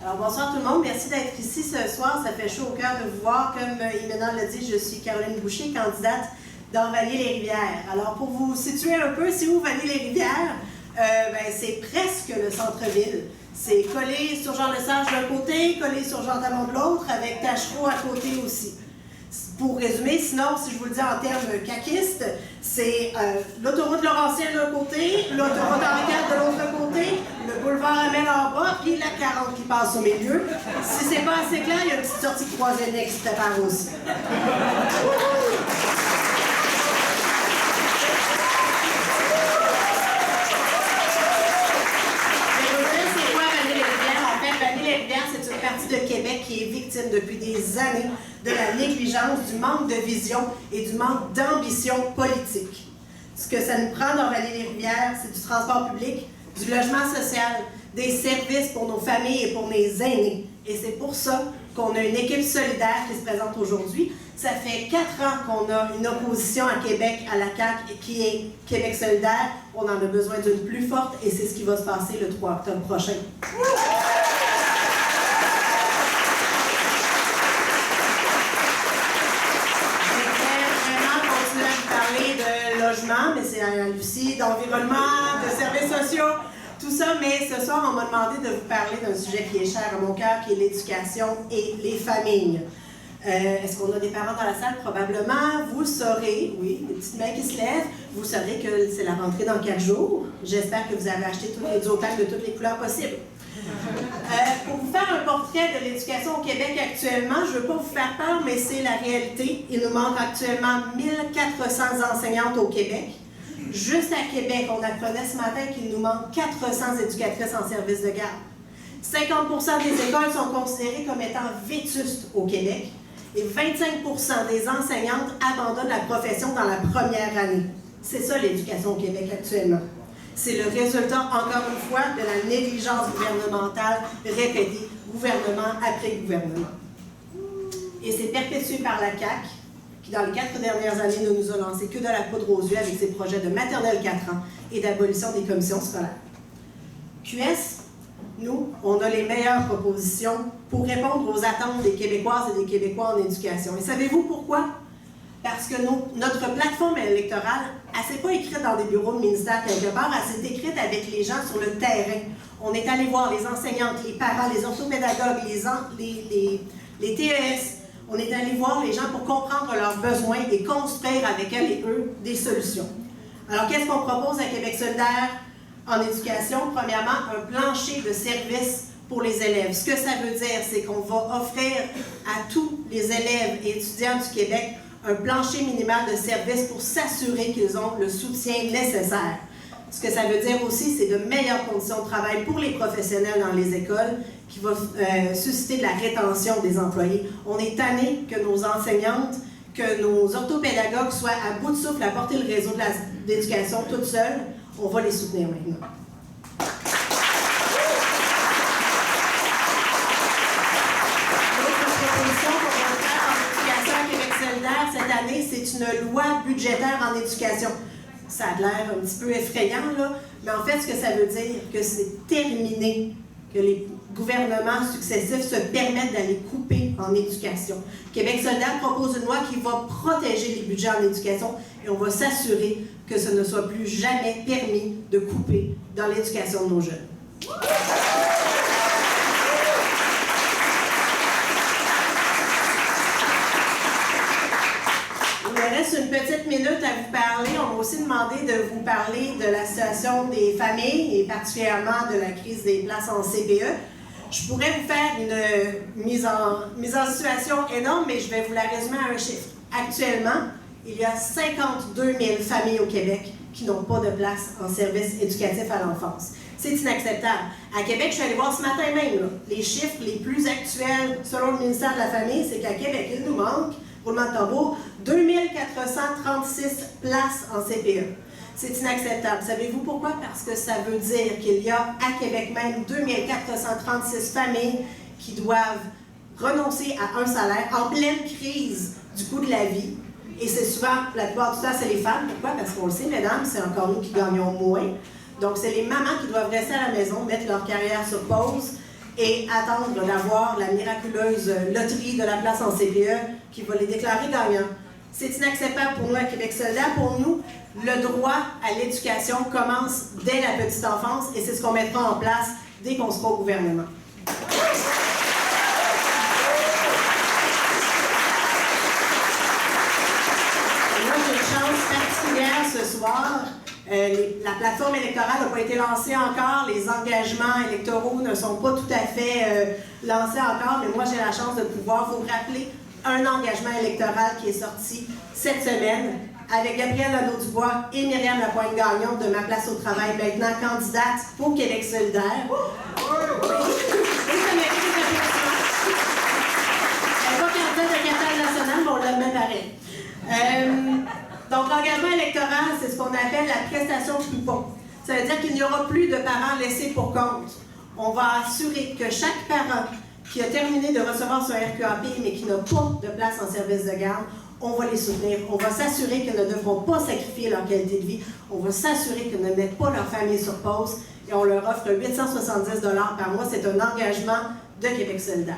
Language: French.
Alors bonsoir tout le monde, merci d'être ici ce soir, ça fait chaud au cœur de vous voir. Comme Imena l'a dit, je suis Caroline Boucher, candidate dans Vanier-les-Rivières. Alors pour vous situer un peu, c'est où Vanier-les-Rivières? C'est presque le centre-ville. C'est collé sur Jean-Lesage d'un côté, collé sur Jean-Talon de l'autre, avec Tachereau à côté aussi. Pour résumer, sinon, si je vous le dis en termes caquistes, c'est l'autoroute Laurentien d'un côté, l'autoroute Henri IV de l'autre côté, le boulevard Amel en bas, puis la 40 qui passe au milieu. Si c'est pas assez clair, il y a une petite sortie de troisième qui se prépare aussi. C'est une partie de Québec qui est victime depuis des années de la négligence, du manque de vision et du manque d'ambition politique. Ce que ça nous prend dans Vanier-les-Rivières, c'est du transport public, du logement social, des services pour nos familles et pour les aînés. Et c'est pour ça qu'on a une équipe solidaire qui se présente aujourd'hui. Ça fait 4 ans qu'on a une opposition à Québec, à la CAQ, qui est Québec solidaire. On en a besoin d'une plus forte et c'est ce qui va se passer le 3 octobre prochain. Mais c'est à Lucie, d'environnement, de services sociaux, tout ça. Mais ce soir, on m'a demandé de vous parler d'un sujet qui est cher à mon cœur, qui est l'éducation et les familles. Est-ce qu'on a des parents dans la salle? Probablement. Vous saurez, oui, les petites mains qui se lèvent, vous saurez que c'est la rentrée dans 4 jours. J'espère que vous avez acheté tous les duotangs de toutes les couleurs possibles. Pour vous faire un portrait de l'éducation au Québec actuellement, je ne veux pas vous faire peur, mais c'est la réalité. Il nous manque actuellement 1400 enseignantes au Québec. Juste à Québec, on apprenait ce matin qu'il nous manque 400 éducatrices en service de garde. 50% des écoles sont considérées comme étant vétustes au Québec et 25% des enseignantes abandonnent la profession dans la première année. C'est ça l'éducation au Québec actuellement. C'est le résultat, encore une fois, de la négligence gouvernementale répétée, gouvernement après gouvernement. Et c'est perpétué par la CAQ, qui dans les 4 dernières années ne nous a lancé que de la poudre aux yeux avec ses projets de maternelle 4 ans et d'abolition des commissions scolaires. QS, nous, on a les meilleures propositions pour répondre aux attentes des Québécoises et des Québécois en éducation. Et savez-vous pourquoi? Parce que notre plateforme électorale, elle ne s'est pas écrite dans des bureaux de ministère quelque part, elle s'est écrite avec les gens sur le terrain. On est allé voir les enseignantes, les parents, les orthopédagogues, les TES. On est allé voir les gens pour comprendre leurs besoins et construire avec elles et eux des solutions. Alors, qu'est-ce qu'on propose à Québec solidaire en éducation? Premièrement, un plancher de services pour les élèves. Ce que ça veut dire, c'est qu'on va offrir à tous les élèves et étudiants du Québec un plancher minimal de services pour s'assurer qu'ils ont le soutien nécessaire. Ce que ça veut dire aussi, c'est de meilleures conditions de travail pour les professionnels dans les écoles qui va susciter de la rétention des employés. On est tanné que nos enseignantes, que nos orthopédagogues soient à bout de souffle à porter le réseau de l'éducation toutes seules. On va les soutenir maintenant. Cette année, c'est une loi budgétaire en éducation. Ça a l'air un petit peu effrayant, là, mais en fait, ce que ça veut dire, que c'est terminé, que les gouvernements successifs se permettent d'aller couper en éducation. Québec solidaire propose une loi qui va protéger les budgets en éducation et on va s'assurer que ce ne soit plus jamais permis de couper dans l'éducation de nos jeunes. Il me reste une petite minute à vous parler. On m'a aussi demandé de vous parler de la situation des familles et particulièrement de la crise des places en CPE. Je pourrais vous faire une mise en situation énorme, mais je vais vous la résumer à un chiffre. Actuellement, il y a 52 000 familles au Québec qui n'ont pas de place en service éducatif à l'enfance. C'est inacceptable. À Québec, je suis allée voir ce matin même, là, les chiffres les plus actuels selon le ministère de la Famille, c'est qu'à Québec, il nous manque, roulement de tambour, 2436 places en CPE. C'est inacceptable. Savez-vous pourquoi? Parce que ça veut dire qu'il y a à Québec même 2436 familles qui doivent renoncer à un salaire en pleine crise du coût de la vie. Et c'est souvent, la plupart du temps, c'est les femmes. Pourquoi? Parce qu'on le sait, mesdames, c'est encore nous qui gagnons moins. Donc, c'est les mamans qui doivent rester à la maison, mettre leur carrière sur pause et attendre d'avoir la miraculeuse loterie de la place en CPE qui va les déclarer gagnants. C'est inacceptable pour nous à Québec solidaire. Pour nous, le droit à l'éducation commence dès la petite enfance et c'est ce qu'on mettra en place dès qu'on sera au gouvernement. Particulière ce soir. La plateforme électorale n'a pas été lancée encore, les engagements électoraux ne sont pas tout à fait lancés encore, mais moi j'ai la chance de pouvoir vous rappeler un engagement électoral qui est sorti cette semaine avec Gabrielle Nadeau-Dubois et Myriam Lapointe-Gagnon de Ma place au travail, maintenant candidate pour Québec solidaire. Elle n'est pas candidate de capitale nationale, mais on l'aime pareil. Donc, l'engagement électoral, c'est ce qu'on appelle la prestation coupon. Ça veut dire qu'il n'y aura plus de parents laissés pour compte. On va assurer que chaque parent qui a terminé de recevoir son RQAP, mais qui n'a pas de place en service de garde, on va les soutenir. On va s'assurer qu'ils ne devront pas sacrifier leur qualité de vie. On va s'assurer qu'ils ne mettent pas leur famille sur pause. Et on leur offre 870 $ par mois. C'est un engagement de Québec solidaire.